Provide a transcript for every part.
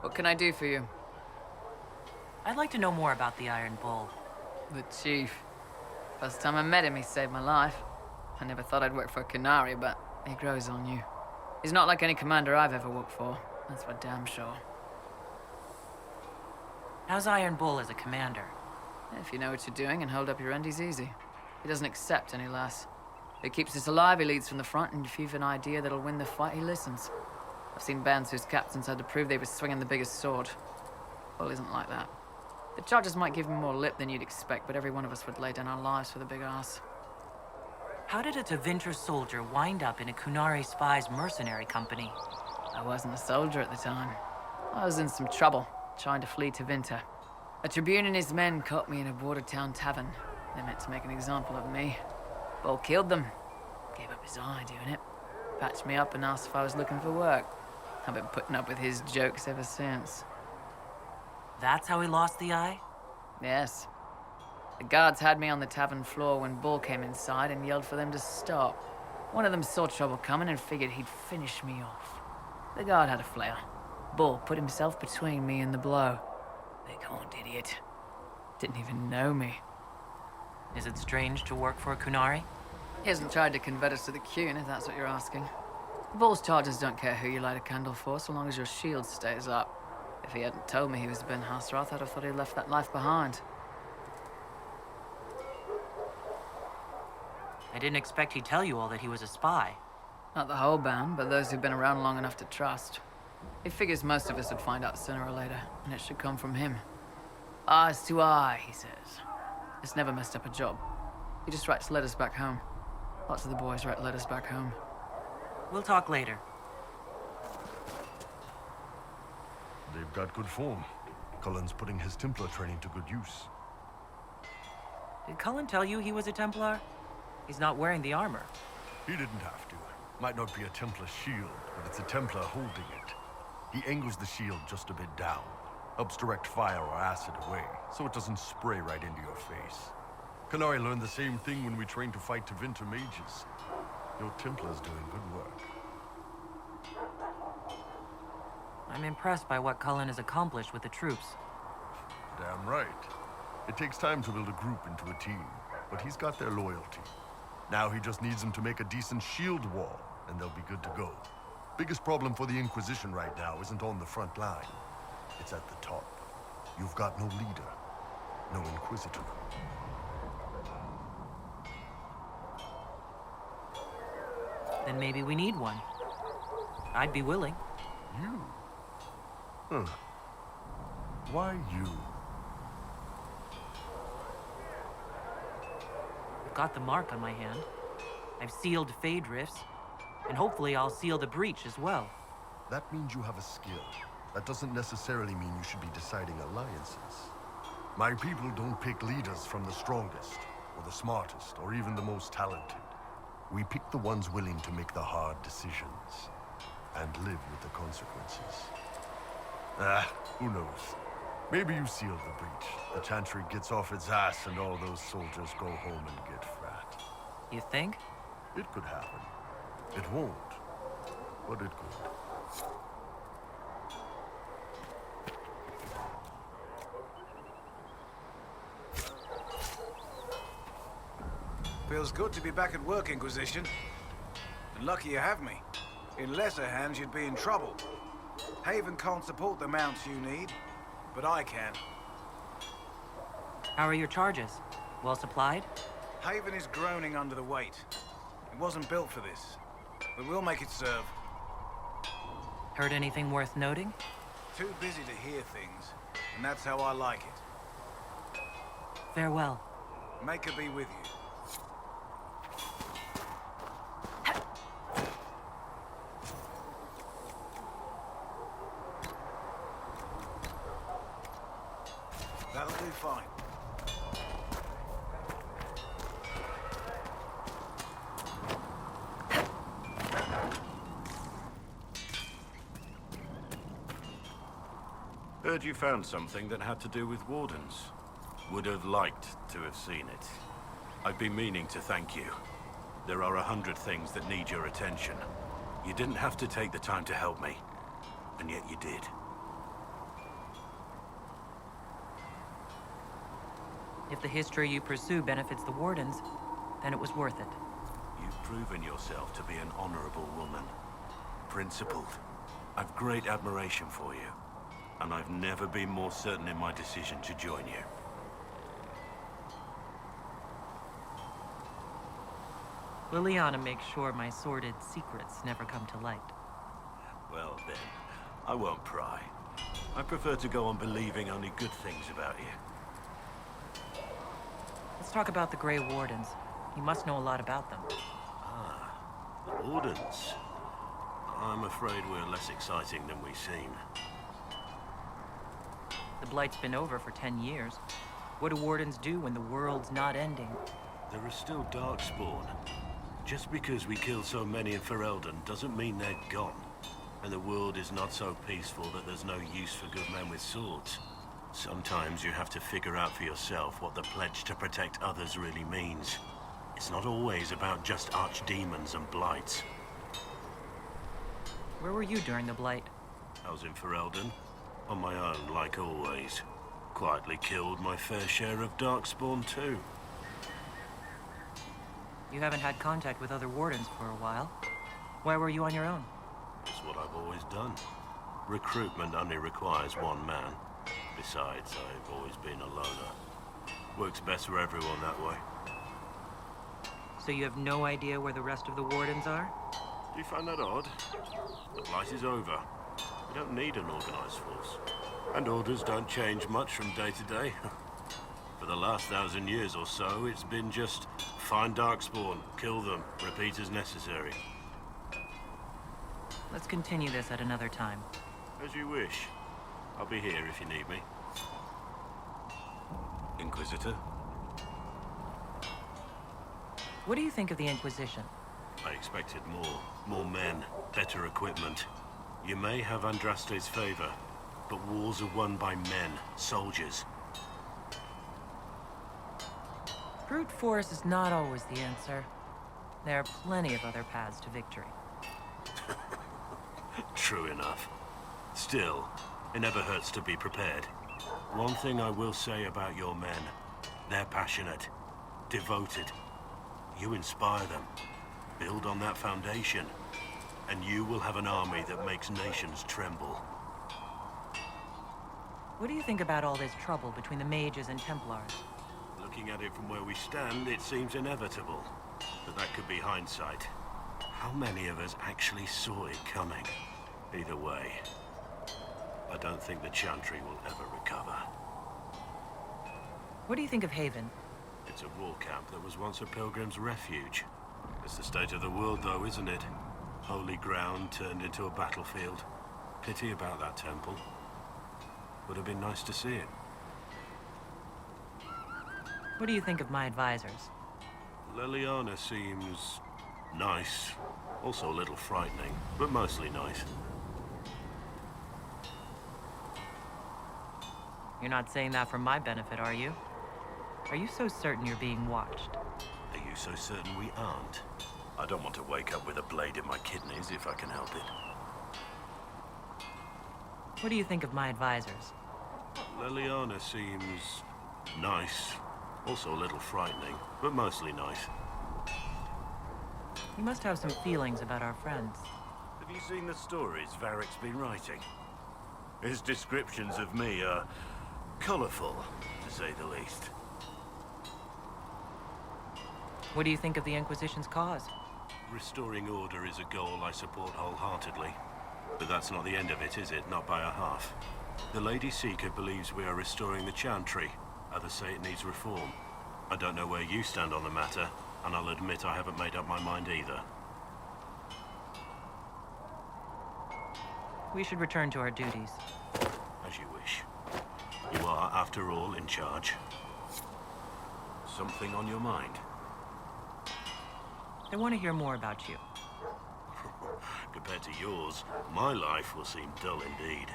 What can I do for you? I'd like to know more about the Iron Bull. The chief. First time I met him, he saved my life. I never thought I'd work for a Canary, but he grows on you. He's not like any commander I've ever worked for. That's for damn sure. How's Iron Bull as a commander? If you know what you're doing and hold up your end, he's easy. He doesn't accept any less. If he keeps us alive, he leads from the front, and if you've an idea that'll win the fight, he listens. I've seen bands whose captains had to prove they were swinging the biggest sword. Bull isn't like that. The charges might give him more lip than you'd expect, but every one of us would lay down our lives for the big ass. How did a Tevinter soldier wind up in a Kunari spy's mercenary company? I wasn't a soldier at the time. I was in some trouble, trying to flee Tevinter. A tribune and his men caught me in a border town tavern. They meant to make an example of me. Bull killed them. Gave up his eye doing it. Patched me up and asked if I was looking for work. I've been putting up with his jokes ever since. That's how he lost the eye? Yes. The guards had me on the tavern floor when Bull came inside and yelled for them to stop. One of them saw trouble coming and figured he'd finish me off. The guard had a flare. Bull put himself between me and the blow. Big-horned idiot. Didn't even know me. Is it strange to work for a Kunari? He hasn't tried to convert us to the Qun, if that's what you're asking. Bull's charges don't care who you light a candle for, so long as your shield stays up. If he hadn't told me he was Ben Hasrath, I'd have thought he'd left that life behind. I didn't expect he'd tell you all that he was a spy. Not the whole band, but those who've been around long enough to trust. He figures most of us would find out sooner or later, and it should come from him. Eyes to eye, he says. It's never messed up a job. He just writes letters back home. Lots of the boys write letters back home. We'll talk later. They've got good form. Cullen's putting his Templar training to good use. Did Cullen tell you he was a Templar? He's not wearing the armor. He didn't have to. Might not be a Templar shield, but it's a Templar holding it. He angles the shield just a bit down, helps direct fire or acid away, so it doesn't spray right into your face. Canary learned the same thing when we trained to fight Tevinter mages. Your Templar's doing good work. I'm impressed by what Cullen has accomplished with the troops. Damn right. It takes time to build a group into a team, but he's got their loyalty. Now he just needs them to make a decent shield wall, and they'll be good to go. Biggest problem for the Inquisition right now isn't on the front line. It's at the top. You've got no leader, no Inquisitor. Then maybe we need one. I'd be willing. You? Huh. Why you? I've got the mark on my hand. I've sealed Fade Rifts, and hopefully I'll seal the breach as well. That means you have a skill. That doesn't necessarily mean you should be deciding alliances. My people don't pick leaders from the strongest, or the smartest, or even the most talented. We pick the ones willing to make the hard decisions, and live with the consequences. Who knows? Maybe you sealed the breach. The Chantry gets off its ass and all those soldiers go home and get fat. You think? It could happen. It won't, but it could. Feels good to be back at work, Inquisition. And lucky you have me. In lesser hands, you'd be in trouble. Haven can't support the mounts you need, but I can. How are your charges? Well supplied? Haven is groaning under the weight. It wasn't built for this, but we'll make it serve. Heard anything worth noting? Too busy to hear things, and that's how I like it. Farewell. Make her be with you. That'll do fine. Heard you found something that had to do with Wardens. Would have liked to have seen it. I've been meaning to thank you. There are 100 things that need your attention. You didn't have to take the time to help me, and yet you did. If the history you pursue benefits the Wardens, then it was worth it. You've proven yourself to be an honorable woman. Principled. I've great admiration for you. And I've never been more certain in my decision to join you. Liliana makes sure my sordid secrets never come to light. Well then, I won't pry. I prefer to go on believing only good things about you. Let's talk about the Grey Wardens. You must know a lot about them. The Wardens. I'm afraid we're less exciting than we seem. The Blight's been over for 10 years. What do Wardens do when the world's not ending? There is still Darkspawn. Just because we kill so many in Ferelden doesn't mean they're gone. And the world is not so peaceful that there's no use for good men with swords. Sometimes you have to figure out for yourself what the pledge to protect others really means. It's not always about just archdemons and blights. Where were you during the Blight? I was in Ferelden, on my own like always. Quietly killed my fair share of Darkspawn too. You haven't had contact with other Wardens for a while. Why were you on your own? It's what I've always done. Recruitment only requires one man. Besides, I've always been a loner. Works best for everyone that way. So you have no idea where the rest of the Wardens are? Do you find that odd? The Blight is over. We don't need an organized force. And orders don't change much from day to day. For the last 1,000 years or so, it's been just find Darkspawn, kill them, repeat as necessary. Let's continue this at another time. As you wish. I'll be here if you need me. Inquisitor? What do you think of the Inquisition? I expected more. More men, better equipment. You may have Andraste's favor, but wars are won by men, soldiers. Brute force is not always the answer. There are plenty of other paths to victory. True enough. Still, it never hurts to be prepared. One thing I will say about your men. They're passionate, devoted. You inspire them. Build on that foundation, and you will have an army that makes nations tremble. What do you think about all this trouble between the mages and Templars? Looking at it from where we stand, it seems inevitable. But that could be hindsight. How many of us actually saw it coming? Either way, I don't think the Chantry will ever recover. What do you think of Haven? It's a war camp that was once a pilgrim's refuge. It's the state of the world, though, isn't it? Holy ground turned into a battlefield. Pity about that temple. Would have been nice to see it. What do you think of my advisors? Liliana seems nice. Also a little frightening, but mostly nice. You're not saying that for my benefit, are you? Are you so certain you're being watched? Are you so certain we aren't? I don't want to wake up with a blade in my kidneys if I can help it. What do you think of my advisors? Liliana seems nice. Also a little frightening, but mostly nice. You must have some feelings about our friends. Have you seen the stories Varric's been writing? His descriptions of me are colorful, to say the least. What do you think of the Inquisition's cause? Restoring order is a goal I support wholeheartedly. But that's not the end of it, is it? Not by a half. The Lady Seeker believes we are restoring the Chantry. Others say it needs reform. I don't know where you stand on the matter, and I'll admit I haven't made up my mind either. We should return to our duties. As you wish. You are, after all, in charge. Something on your mind? I want to hear more about you. Compared to yours, my life will seem dull indeed.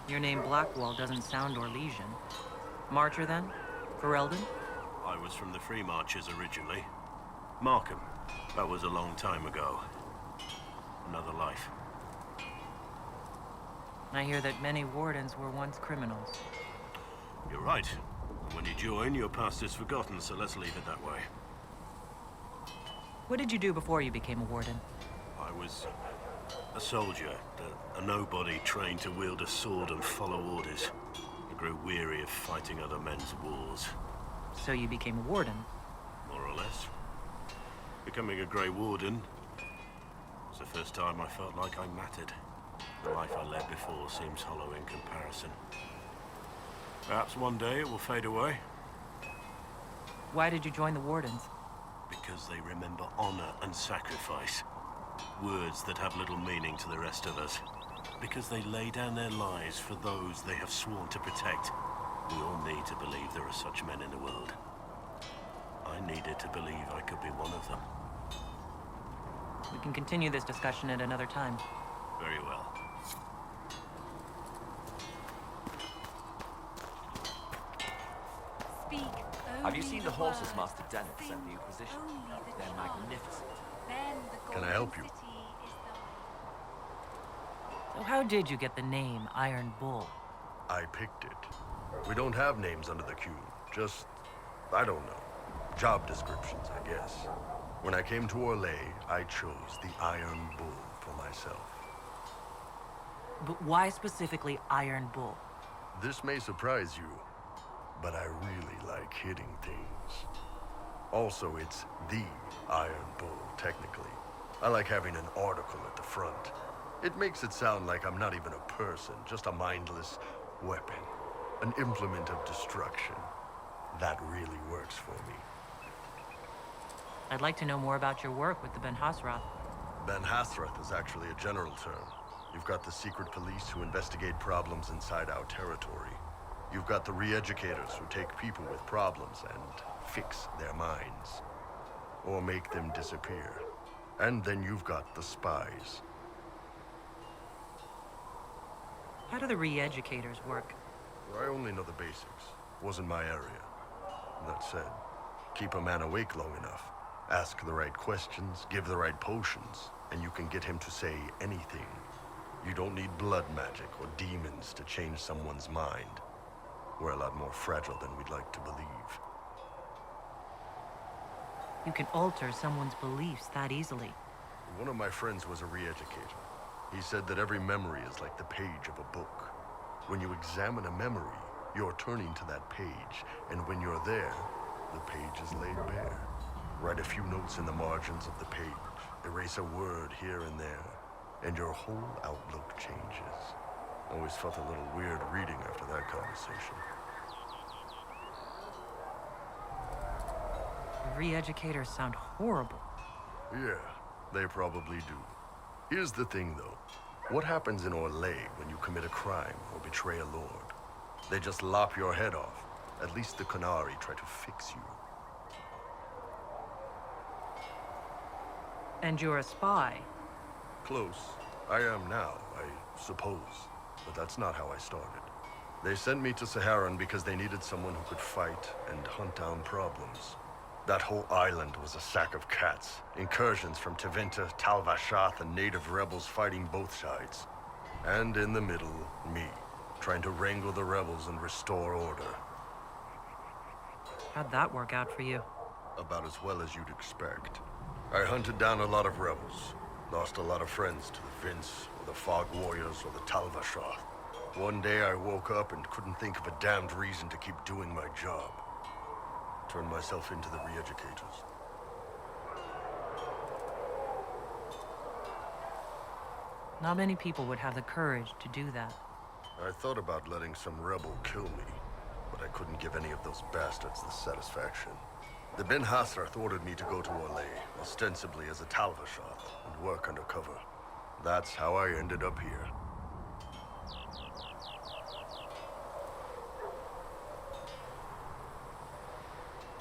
Your name Blackwall doesn't sound Orlesian. Marcher, then? Ferelden? I was from the Free Marchers originally. Markham. That was a long time ago. Another life. I hear that many Wardens were once criminals. You're right. When you join, your past is forgotten, so let's leave it that way. What did you do before you became a warden? I was a soldier, a nobody trained to wield a sword and follow orders. I grew weary of fighting other men's wars, So you became a warden. more or less. Becoming a Grey Warden was the first time I felt like I mattered. The life I led before seems hollow in comparison. Perhaps one day it will fade away, Why did you join the wardens? because they remember honor and sacrifice. Words that have little meaning to the rest of us. Because they lay down their lives for those they have sworn to protect. We all need to believe there are such men in the world. I needed to believe I could be one of them. We can continue this discussion at another time. Very well. Have you seen the horses Master Dennis sent the Inquisition? They're magnificent. Can I help you? So how did you get the name Iron Bull? I picked it. We don't have names under the queue. Just, I don't know. Job descriptions, I guess. When I came to Orlais, I chose the Iron Bull for myself. But why specifically Iron Bull? This may surprise you, but I really like hitting things. Also, it's the Iron Bull, technically. I like having an article at the front. It makes it sound like I'm not even a person, just a mindless weapon. An implement of destruction. That really works for me. I'd like to know more about your work with the Ben Hasrath. Ben Hasrath is actually a general term. You've got the secret police who investigate problems inside our territory. You've got the re-educators who take people with problems and fix their minds. Or make them disappear. And then you've got the spies. How do the re-educators work? I only know the basics. Wasn't my area. That said, keep a man awake long enough. Ask the right questions, give the right potions, and you can get him to say anything. You don't need blood magic or demons to change someone's mind. We're a lot more fragile than we'd like to believe. You can alter someone's beliefs that easily. One of my friends was a re-educator. He said that every memory is like the page of a book. When you examine a memory, you're turning to that page, and when you're there, the page is laid bare. Write a few notes in the margins of the page, erase a word here and there, and your whole outlook changes. Always felt a little weird reading after that conversation. The re-educators sound horrible. Yeah, they probably do. Here's the thing, though. What happens in Orlais when you commit a crime or betray a lord? They just lop your head off. At least the Qunari try to fix you. And you're a spy. Close. I am now, I suppose. But that's not how I started. They sent me to Saharan because they needed someone who could fight and hunt down problems. That whole island was a sack of cats. Incursions from Tevinter, Tal Vashath, and native rebels fighting both sides. And in the middle, me, trying to wrangle the rebels and restore order. How'd that work out for you? About as well as you'd expect. I hunted down a lot of rebels. Lost a lot of friends to the Vince, or the Fog Warriors, or the Tal Vashath. One day I woke up and couldn't think of a damned reason to keep doing my job. Turned myself into the re-educators. Not many people would have the courage to do that. I thought about letting some rebel kill me, but I couldn't give any of those bastards the satisfaction. The Ben Hasrath ordered me to go to Orlais, ostensibly as a Tal Vashath, and work undercover. That's how I ended up here.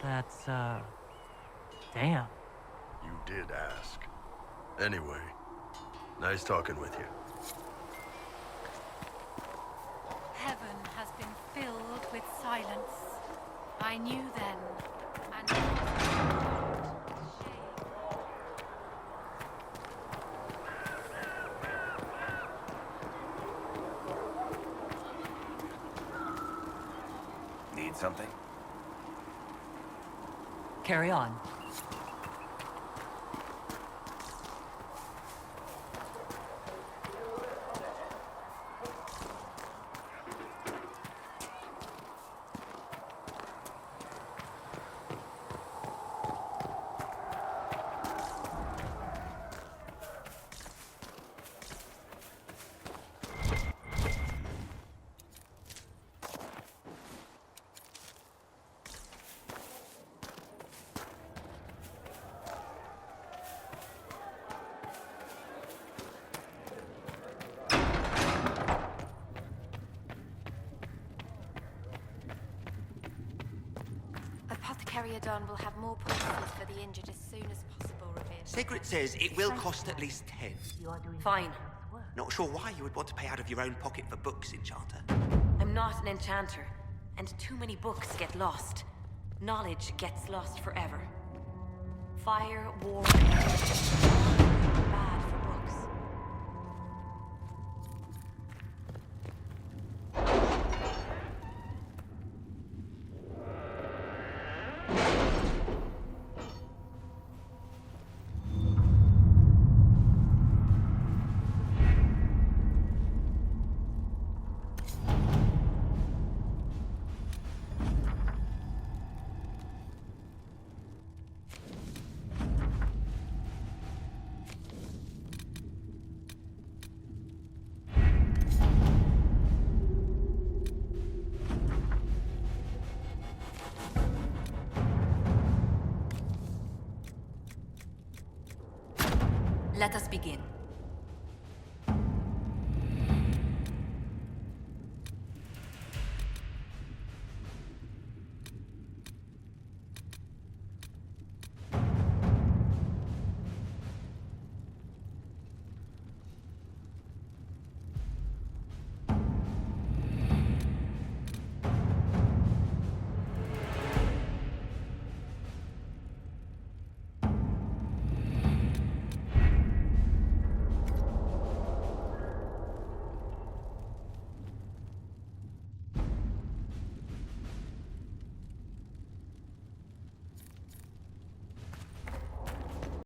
That's, damn. You did ask. Anyway, nice talking with you. Heaven has been filled with silence. I knew then, and Need something? Carry on. Apothecary Adon will have more poultices for the injured as soon as possible, Revered. Sigrid says it will cost at least 10. Fine. Not sure why you would want to pay out of your own pocket for books, Enchanter. I'm not an enchanter, and too many books get lost. Knowledge gets lost forever. Fire, war, bad for books. Let us begin.